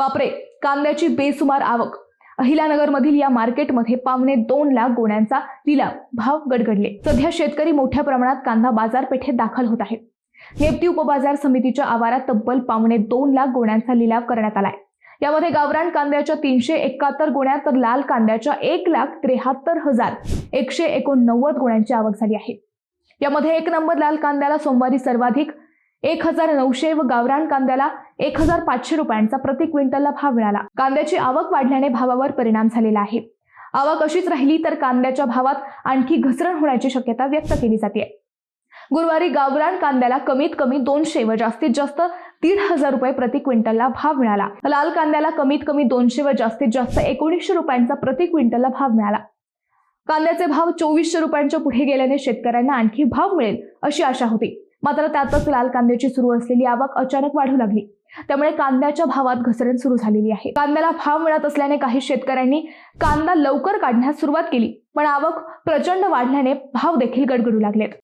बापरे, कांद्याची बेसुमार आवक. अहिल्यानगरमधील या मार्केटमध्ये 2.25 लाख गोण्यांचा लिलाव, भाव गडगडले. सध्या शेतकरी मोठ्या प्रमाणात कांदा बाजारपेठेत दाखल होत आहेत. नेप्ती उपबाजार समितीच्या आवारात तब्बल 2.25 लाख गोण्यांचा लिलाव करण्यात आलाय. यामध्ये गावरान कांद्याच्या 371 गोण्या तर लाल कांद्याच्या 1,73,189 गोण्यांची आवक झाली आहे. यामध्ये 1 नंबर लाल कांद्याला सोमवारी सर्वाधिक 1,900 व गावरान कांद्याला 1,500 रुपयांचा प्रति क्विंटलला भाव मिळाला. कांद्याची आवक वाढल्याने भावावर परिणाम झालेला आहे. आवक अशीच राहिली तर कांद्याच्या भावात आणखी घसरण होण्याची शक्यता व्यक्त केली जाते. गुरुवारी गावरान कांद्याला कमीत कमी 200 व जास्तीत जास्त 1,500 रुपये प्रति क्विंटलला भाव मिळाला. लाल कांद्याला कमीत कमी 200 व जास्तीत जास्त 1,900 रुपयांचा प्रति क्विंटलला भाव मिळाला. कांद्याचे भाव 2,400 रुपयांच्या पुढे गेल्याने शेतकऱ्यांना आणखी भाव मिळेल अशी आशा होती. मात्र त्यातच लाल कांद्याची सुरू असलेली आवक अचानक वाढू लागली. त्यामुळे कांद्याच्या भावात घसरण सुरू झालेली आहे. कांद्याला भाव मिळत असल्याने काही शेतकऱ्यांनी कांदा लवकर काढण्यास सुरुवात केली, पण आवक प्रचंड वाढल्याने भाव देखील गडगडू लागलेत.